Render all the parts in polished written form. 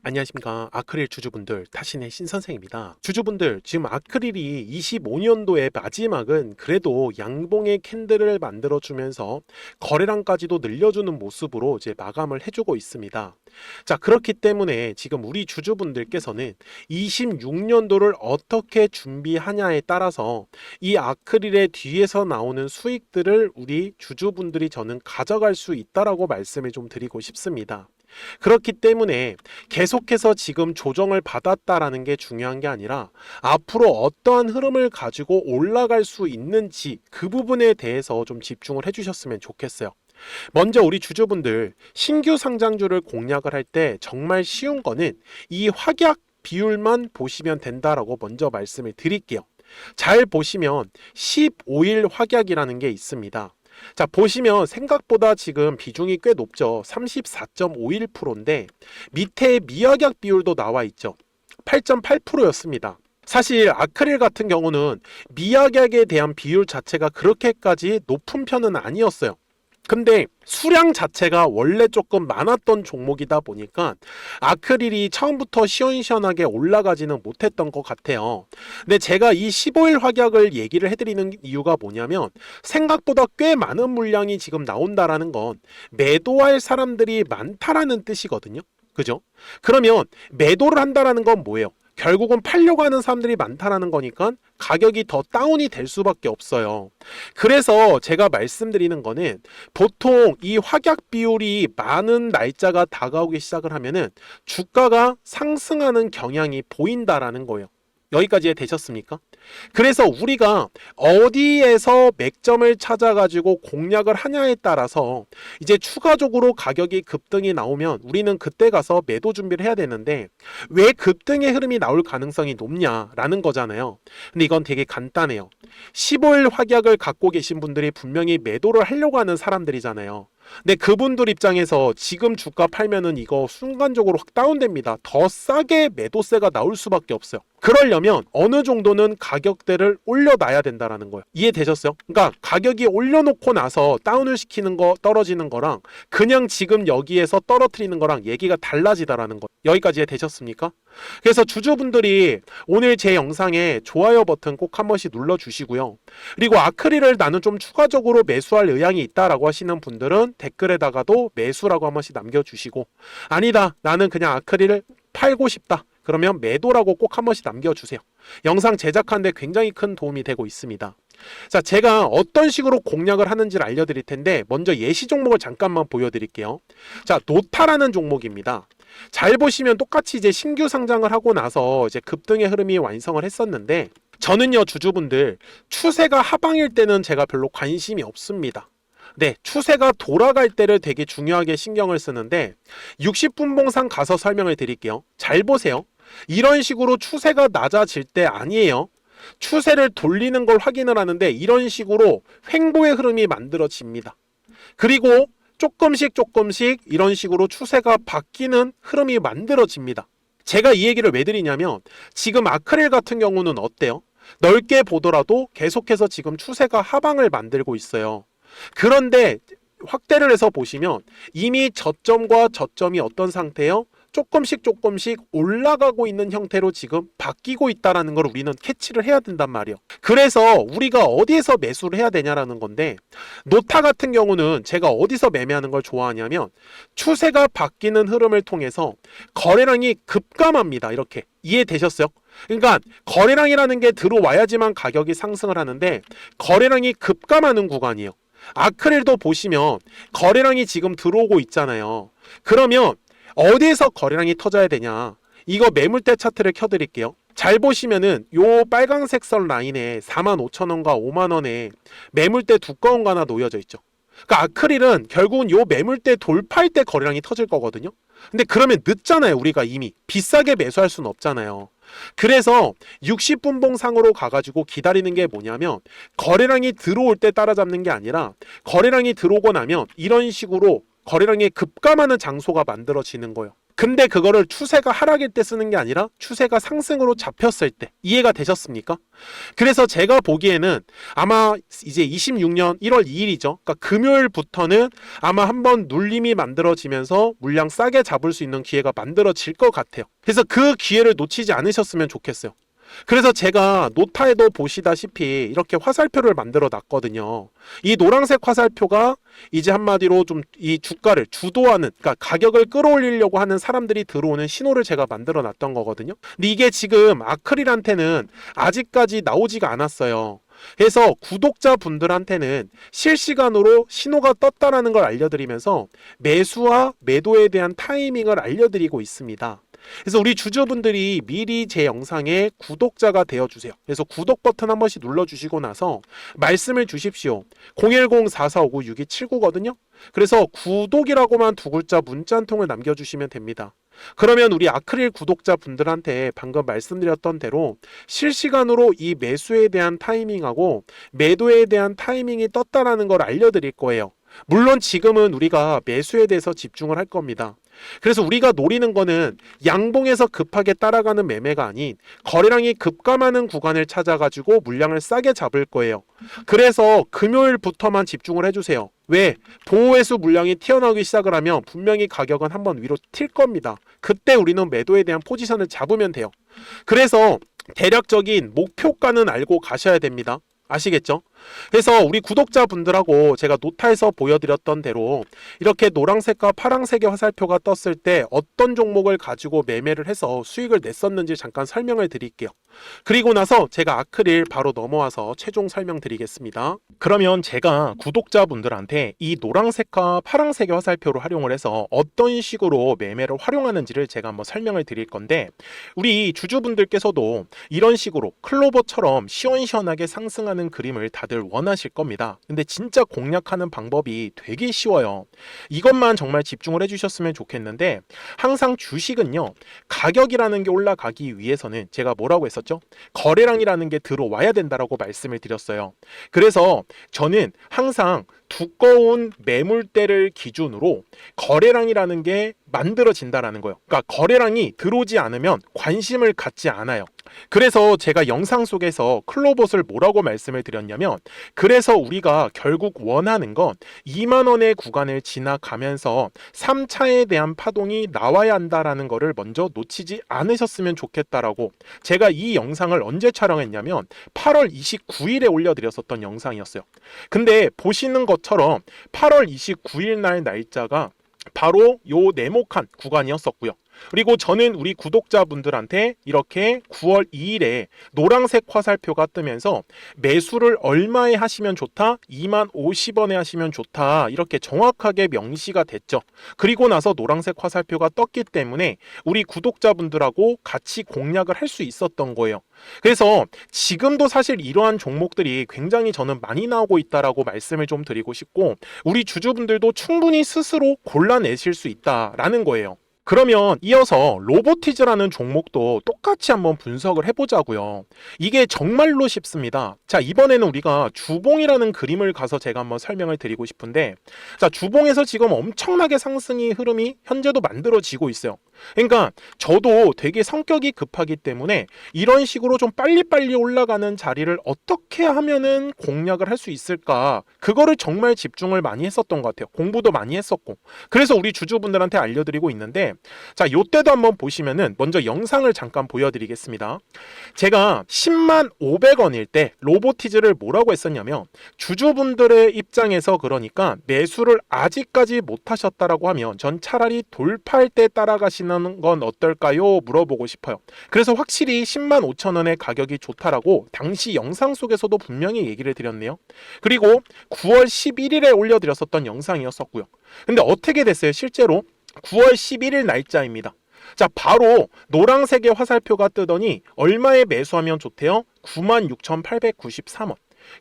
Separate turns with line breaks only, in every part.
안녕하십니까. 아크릴 주주분들, 타신의 신선생입니다. 주주분들, 지금 아크릴이 25년도의 마지막은 그래도 양봉의 캔들을 만들어주면서 거래량까지도 늘려주는 모습으로 이제 마감을 해주고 있습니다. 자, 그렇기 때문에 지금 우리 주주분들께서는 26년도를 어떻게 준비하냐에 따라서 이 아크릴의 뒤에서 나오는 수익들을 우리 주주분들이 저는 가져갈 수 있다라고 말씀을 좀 드리고 싶습니다. 그렇기 때문에 계속해서 지금 조정을 받았다라는 게 중요한 게 아니라 앞으로 어떠한 흐름을 가지고 올라갈 수 있는지 그 부분에 대해서 좀 집중을 해주셨으면 좋겠어요. 먼저 우리 주주분들 신규 상장주를 공략을 할 때 정말 쉬운 거는 이 확약 비율만 보시면 된다라고 먼저 말씀을 드릴게요. 잘 보시면 15일 확약이라는 게 있습니다. 자, 보시면 생각보다 지금 비중이 꽤 높죠. 34.51%인데 밑에 미확약 비율도 나와 있죠. 8.8%였습니다. 사실 아크릴 같은 경우는 미확약에 대한 비율 자체가 그렇게까지 높은 편은 아니었어요. 근데 수량 자체가 원래 조금 많았던 종목이다 보니까 아크릴이 처음부터 시원시원하게 올라가지는 못했던 것 같아요. 근데 제가 이 15일 확약을 얘기를 해드리는 이유가 뭐냐면 생각보다 꽤 많은 물량이 지금 나온다라는 건 매도할 사람들이 많다라는 뜻이거든요. 그죠? 그러면 매도를 한다라는 건 뭐예요? 결국은 팔려고 하는 사람들이 많다라는 거니까 가격이 더 다운이 될 수밖에 없어요. 그래서 제가 말씀드리는 거는 보통 이 확약 비율이 많은 날짜가 다가오기 시작을 하면은 주가가 상승하는 경향이 보인다라는 거예요. 여기까지 되셨습니까? 그래서 우리가 어디에서 맥점을 찾아가지고 공략을 하냐에 따라서 이제 추가적으로 가격이 급등이 나오면 우리는 그때 가서 매도 준비를 해야 되는데 왜 급등의 흐름이 나올 가능성이 높냐라는 거잖아요. 근데 이건 되게 간단해요. 15일 확약을 갖고 계신 분들이 분명히 매도를 하려고 하는 사람들이잖아요. 근데 그분들 입장에서 지금 주가 팔면은 이거 순간적으로 확 다운됩니다. 더 싸게 매도세가 나올 수밖에 없어요. 그러려면 어느 정도는 가격대를 올려놔야 된다라는 거예요. 이해되셨어요? 그러니까 가격이 올려놓고 나서 다운을 시키는 거, 떨어지는 거랑 그냥 지금 여기에서 떨어뜨리는 거랑 얘기가 달라지다라는 거. 여기까지 되셨습니까? 그래서 주주분들이 오늘 제 영상에 좋아요 버튼 꼭 한 번씩 눌러주시고요. 그리고 아크릴을 나는 좀 추가적으로 매수할 의향이 있다라고 하시는 분들은 댓글에다가도 매수라고 한 번씩 남겨주시고, 아니다, 나는 그냥 아크릴을 팔고 싶다, 그러면 매도라고 꼭 한 번씩 남겨주세요. 영상 제작하는데 굉장히 큰 도움이 되고 있습니다. 자, 제가 어떤 식으로 공략을 하는지를 알려드릴 텐데 먼저 예시 종목을 잠깐만 보여드릴게요. 자, 노타라는 종목입니다. 잘 보시면 똑같이 이제 신규 상장을 하고 나서 이제 급등의 흐름이 완성을 했었는데 저는요, 주주분들 추세가 하방일 때는 제가 별로 관심이 없습니다. 네, 추세가 돌아갈 때를 되게 중요하게 신경을 쓰는데 60분봉상 가서 설명을 드릴게요. 잘 보세요. 이런 식으로 추세가 낮아질 때 아니에요. 추세를 돌리는 걸 확인을 하는데 이런 식으로 횡보의 흐름이 만들어집니다. 그리고 조금씩 이런 식으로 추세가 바뀌는 흐름이 만들어집니다. 제가 이 얘기를 왜 드리냐면 지금 아크릴 같은 경우는 어때요? 넓게 보더라도 계속해서 지금 추세가 하방을 만들고 있어요. 그런데 확대를 해서 보시면 이미 저점과 저점이 어떤 상태예요? 조금씩 올라가고 있는 형태로 지금 바뀌고 있다는 걸 우리는 캐치를 해야 된단 말이에요. 그래서 우리가 어디에서 매수를 해야 되냐라는 건데, 노타 같은 경우는 제가 어디서 매매하는 걸 좋아하냐면 추세가 바뀌는 흐름을 통해서 거래량이 급감합니다. 이렇게 이해되셨어요? 그러니까 거래량이라는 게 들어와야지만 가격이 상승을 하는데 거래량이 급감하는 구간이에요. 아크릴도 보시면 거래량이 지금 들어오고 있잖아요. 그러면 어디에서 거래량이 터져야 되냐? 이거 매물대 차트를 켜드릴게요. 잘 보시면은 요 빨강색 선 라인에 45,000원과 5만원에 매물대 두꺼운 거 하나 놓여져 있죠. 그러니까 아크릴은 결국은 요 매물대 돌파할 때 거래량이 터질 거거든요. 근데 그러면 늦잖아요. 우리가 이미 비싸게 매수할 수는 없잖아요. 그래서 60분봉 상으로 가가지고 기다리는 게 뭐냐면 거래량이 들어올 때 따라잡는 게 아니라 거래량이 들어오고 나면 이런 식으로 거래량이 급감하는 장소가 만들어지는 거예요. 근데 그거를 추세가 하락일 때 쓰는 게 아니라 추세가 상승으로 잡혔을 때. 이해가 되셨습니까? 그래서 제가 보기에는 아마 이제 26년 1월 2일이죠. 그러니까 금요일부터는 아마 한번 눌림이 만들어지면서 물량 싸게 잡을 수 있는 기회가 만들어질 것 같아요. 그래서 그 기회를 놓치지 않으셨으면 좋겠어요. 그래서 제가 노타에도 보시다시피 이렇게 화살표를 만들어 놨거든요. 이 노란색 화살표가 이제 한마디로 좀 이 주가를 주도하는, 그러니까 가격을 끌어올리려고 하는 사람들이 들어오는 신호를 제가 만들어 놨던 거거든요. 근데 이게 지금 아크릴한테는 아직까지 나오지가 않았어요. 그래서 구독자분들한테는 실시간으로 신호가 떴다라는 걸 알려드리면서 매수와 매도에 대한 타이밍을 알려드리고 있습니다. 그래서 우리 주주분들이 미리 제 영상에 구독자가 되어주세요. 그래서 구독 버튼 한 번씩 눌러주시고 나서 말씀을 주십시오. 010-4459-6279거든요. 그래서 구독이라고만 두 글자 문자 한 통을 남겨주시면 됩니다. 그러면 우리 아크릴 구독자분들한테 방금 말씀드렸던 대로 실시간으로 이 매수에 대한 타이밍하고 매도에 대한 타이밍이 떴다라는 걸 알려드릴 거예요. 물론 지금은 우리가 매수에 대해서 집중을 할 겁니다. 그래서 우리가 노리는 거는 양봉에서 급하게 따라가는 매매가 아닌 거래량이 급감하는 구간을 찾아가지고 물량을 싸게 잡을 거예요. 그래서 금요일부터만 집중을 해주세요. 왜? 보호회수 물량이 튀어나오기 시작을 하면 분명히 가격은 한번 위로 튈 겁니다. 그때 우리는 매도에 대한 포지션을 잡으면 돼요. 그래서 대략적인 목표가는 알고 가셔야 됩니다. 아시겠죠? 그래서 우리 구독자분들하고 제가 노타에서 보여드렸던 대로 이렇게 노란색과 파란색의 화살표가 떴을 때 어떤 종목을 가지고 매매를 해서 수익을 냈었는지 잠깐 설명을 드릴게요. 그리고 나서 제가 아크릴 바로 넘어와서 최종 설명드리겠습니다. 그러면 제가 구독자분들한테 이 노란색과 파란색의 화살표를 활용을 해서 어떤 식으로 매매를 활용하는지를 제가 한번 설명을 드릴 건데, 우리 주주분들께서도 이런 식으로 클로버처럼 시원시원하게 상승하는 그림을 다들 원하실 겁니다. 근데 진짜 공략하는 방법이 되게 쉬워요. 이것만 정말 집중을 해주셨으면 좋겠는데, 항상 주식은요, 가격이라는 게 올라가기 위해서는 제가 뭐라고 했었죠? 거래량이라는 게 들어와야 된다라고 말씀을 드렸어요. 그래서 저는 항상 두꺼운 매물대를 기준으로 거래량이라는 게 만들어진다라는 거예요. 그러니까 거래량이 들어오지 않으면 관심을 갖지 않아요. 그래서 제가 영상 속에서 클로봇을 뭐라고 말씀을 드렸냐면, 그래서 우리가 결국 원하는 건 2만 원의 구간을 지나가면서 3차에 대한 파동이 나와야 한다라는 거를 먼저 놓치지 않으셨으면 좋겠다라고 제가 이 영상을 언제 촬영했냐면 8월 29일에 올려드렸었던 영상이었어요. 근데 보시는 것처럼 8월 29일 날 날짜가 바로 요 네모칸 구간이었었고요. 그리고 저는 우리 구독자분들한테 이렇게 9월 2일에 노란색 화살표가 뜨면서 매수를 얼마에 하시면 좋다? 2만 50원에 하시면 좋다. 이렇게 정확하게 명시가 됐죠. 그리고 나서 노란색 화살표가 떴기 때문에 우리 구독자분들하고 같이 공략을 할 수 있었던 거예요. 그래서 지금도 사실 이러한 종목들이 굉장히 저는 많이 나오고 있다라고 말씀을 좀 드리고 싶고, 우리 주주분들도 충분히 스스로 골라내실 수 있다라는 거예요. 그러면 이어서 로보티즈라는 종목도 똑같이 한번 분석을 해보자고요. 이게 정말로 쉽습니다. 자, 이번에는 우리가 주봉이라는 그림을 가서 제가 한번 설명을 드리고 싶은데, 자, 주봉에서 지금 엄청나게 상승이 흐름이 현재도 만들어지고 있어요. 그러니까 저도 되게 성격이 급하기 때문에 이런 식으로 좀 빨리빨리 올라가는 자리를 어떻게 하면은 공략을 할 수 있을까, 그거를 정말 집중을 많이 했었던 것 같아요. 공부도 많이 했었고. 그래서 우리 주주분들한테 알려드리고 있는데, 자, 요때도 한번 보시면은 먼저 영상을 잠깐 보여드리겠습니다. 제가 10만 500원일 때 로보티즈를 뭐라고 했었냐면, 주주분들의 입장에서 그러니까 매수를 아직까지 못 하셨다라고 하면 전 차라리 돌파할 때 따라가시는 건 어떨까요? 물어보고 싶어요. 그래서 확실히 10만 5천 원의 가격이 좋다라고 당시 영상 속에서도 분명히 얘기를 드렸네요. 그리고 9월 11일에 올려드렸었던 영상이었었고요. 근데 어떻게 됐어요? 실제로 9월 11일 날짜입니다. 자, 바로 노란색의 화살표가 뜨더니 얼마에 매수하면 좋대요? 96,893원.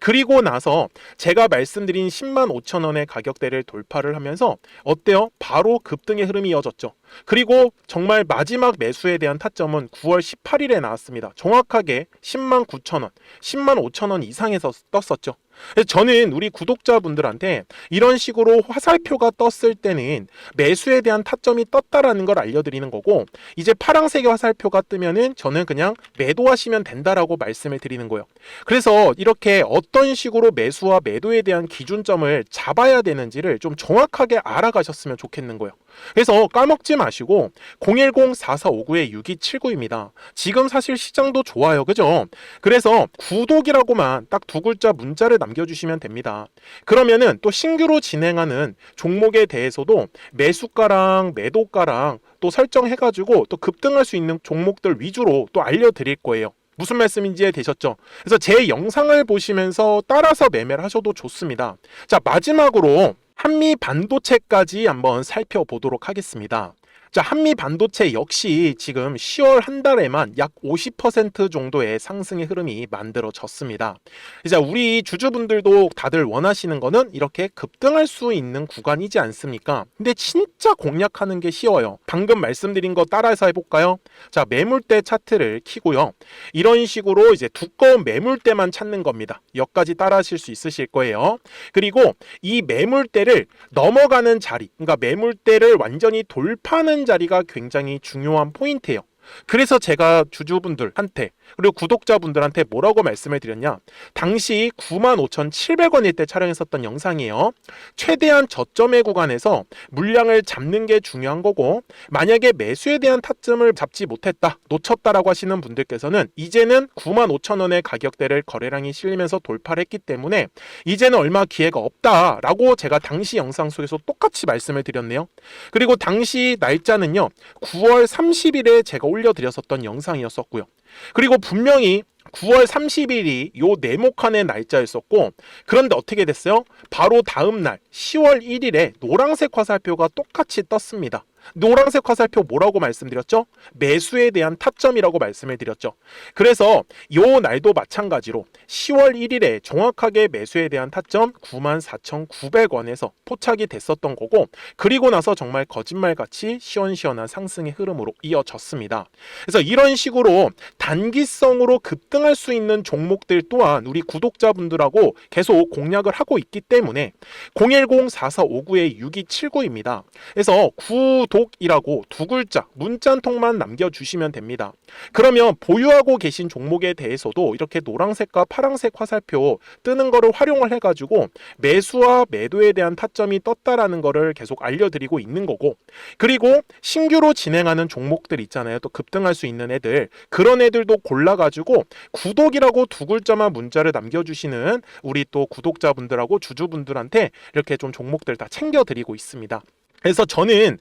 그리고 나서 제가 말씀드린 10만 5천 원의 가격대를 돌파를 하면서 어때요? 바로 급등의 흐름이 이어졌죠. 그리고 정말 마지막 매수에 대한 타점은 9월 18일에 나왔습니다. 정확하게 10만 9천 원, 10만 5천 원 이상에서 떴었죠. 그래서 저는 우리 구독자분들한테 이런 식으로 화살표가 떴을 때는 매수에 대한 타점이 떴다라는 걸 알려드리는 거고, 이제 파란색의 화살표가 뜨면은 저는 그냥 매도하시면 된다라고 말씀을 드리는 거예요. 그래서 이렇게 어떤 식으로 매수와 매도에 대한 기준점을 잡아야 되는지를 좀 정확하게 알아가셨으면 좋겠는 거예요. 그래서 까먹지 마시고 010-4459-6279입니다. 지금 사실 시장도 좋아요. 그죠? 그래서 구독이라고만 딱 두 글자 문자를 남겨주시면 됩니다. 그러면은 또 신규로 진행하는 종목에 대해서도 매수가랑 매도가랑 또 설정해가지고 또 급등할 수 있는 종목들 위주로 또 알려드릴 거예요. 무슨 말씀인지 이해되셨죠? 그래서 제 영상을 보시면서 따라서 매매를 하셔도 좋습니다. 자, 마지막으로 한미 반도체까지 한번 살펴보도록 하겠습니다. 자, 한미 반도체 역시 지금 10월 한 달에만 약 50% 정도의 상승의 흐름이 만들어졌습니다. 이제 우리 주주분들도 다들 원하시는 거는 이렇게 급등할 수 있는 구간이지 않습니까? 근데 진짜 공략하는 게 쉬워요. 방금 말씀드린 거 따라해서 해볼까요? 자, 매물대 차트를 키고요. 이런 식으로 이제 두꺼운 매물대만 찾는 겁니다. 여기까지 따라하실 수 있으실 거예요. 그리고 이 매물대를 넘어가는 자리, 그러니까 매물대를 완전히 돌파하는 자리가 굉장히 중요한 포인트예요. 그래서 제가 주주분들한테 그리고 구독자분들한테 뭐라고 말씀을 드렸냐, 당시 95,700원일 때 촬영했었던 영상이에요. 최대한 저점의 구간에서 물량을 잡는 게 중요한 거고, 만약에 매수에 대한 타점을 잡지 못했다, 놓쳤다라고 하시는 분들께서는 이제는 95,000원의 가격대를 거래량이 실리면서 돌파를 했기 때문에 이제는 얼마 기회가 없다라고 제가 당시 영상 속에서 똑같이 말씀을 드렸네요. 그리고 당시 날짜는요, 9월 30일에 제가 올려드렸었던 영상이었었고요. 그리고 분명히 9월 30일이 요 네모칸의 날짜였었고, 그런데 어떻게 됐어요? 바로 다음 날 10월 1일에 노란색 화살표가 똑같이 떴습니다. 노란색 화살표 뭐라고 말씀드렸죠? 매수에 대한 타점이라고 말씀을 드렸죠. 그래서 요 날도 마찬가지로 10월 1일에 정확하게 매수에 대한 타점 94,900원에서 포착이 됐었던 거고, 그리고 나서 정말 거짓말같이 시원시원한 상승의 흐름으로 이어졌습니다. 그래서 이런 식으로 단기성으로 급등할 수 있는 종목들 또한 우리 구독자분들하고 계속 공략을 하고 있기 때문에 010-4459-6279입니다. 그래서 구독이라고 두 글자 문자 한 통만 남겨주시면 됩니다. 그러면 보유하고 계신 종목에 대해서도 이렇게 노란색과 파란색 화살표 뜨는 거를 활용을 해가지고 매수와 매도에 대한 타점이 떴다라는 거를 계속 알려드리고 있는 거고, 그리고 신규로 진행하는 종목들 있잖아요. 또 급등할 수 있는 애들, 그런 애들도 골라가지고 구독이라고 두 글자만 문자를 남겨주시는 우리 또 구독자분들하고 주주분들한테 이렇게 좀 종목들 다 챙겨드리고 있습니다. 그래서 저는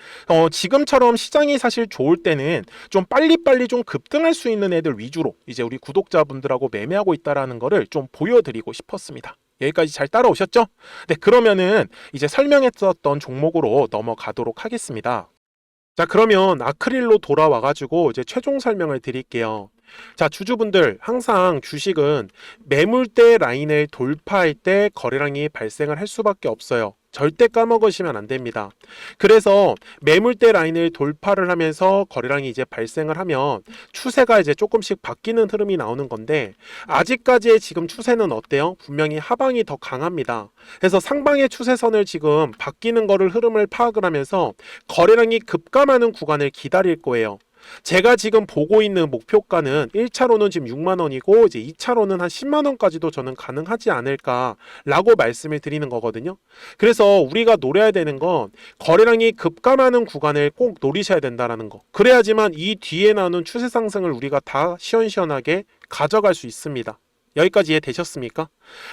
지금처럼 시장이 사실 좋을 때는 좀 빨리빨리 좀 급등할 수 있는 애들 위주로 이제 우리 구독자분들하고 매매하고 있다라는 거를 좀 보여드리고 싶었습니다. 여기까지 잘 따라오셨죠? 네, 그러면은 이제 설명했었던 종목으로 넘어가도록 하겠습니다. 자, 그러면 아크릴로 돌아와가지고 이제 최종 설명을 드릴게요. 자, 주주분들, 항상 주식은 매물대 라인을 돌파할 때 거래량이 발생을 할 수밖에 없어요. 절대 까먹으시면 안 됩니다. 그래서 매물대 라인을 돌파를 하면서 거래량이 이제 발생을 하면 추세가 이제 조금씩 바뀌는 흐름이 나오는 건데, 아직까지의 지금 추세는 어때요? 분명히 하방이 더 강합니다. 그래서 상방의 추세선을 지금 바뀌는 거를 흐름을 파악을 하면서 거래량이 급감하는 구간을 기다릴 거예요. 제가 지금 보고 있는 목표가는 1차로는 지금 6만원이고 이제 2차로는 한 10만원까지도 저는 가능하지 않을까라고 말씀을 드리는 거거든요. 그래서 우리가 노려야 되는 건 거래량이 급감하는 구간을 꼭 노리셔야 된다는 거. 그래야지만 이 뒤에 나오는 추세 상승을 우리가 다 시원시원하게 가져갈 수 있습니다. 여기까지 이해되셨습니까?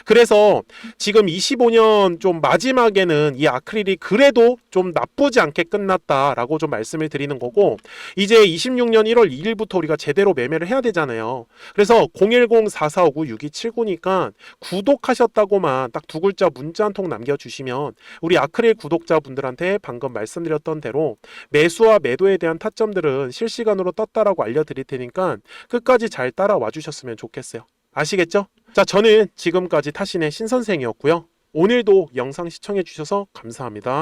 그래서 지금 25년 좀 마지막에는 이 아크릴이 그래도 좀 나쁘지 않게 끝났다라고 좀 말씀을 드리는 거고, 이제 26년 1월 2일부터 우리가 제대로 매매를 해야 되잖아요. 그래서 010-4459-6279니까 구독하셨다고만 딱 두 글자 문자 한 통 남겨주시면 우리 아크릴 구독자분들한테 방금 말씀드렸던 대로 매수와 매도에 대한 타점들은 실시간으로 떴다라고 알려드릴 테니까 끝까지 잘 따라와 주셨으면 좋겠어요. 아시겠죠? 자, 저는 지금까지 타신의 신선생이었고요. 오늘도 영상 시청해 주셔서 감사합니다.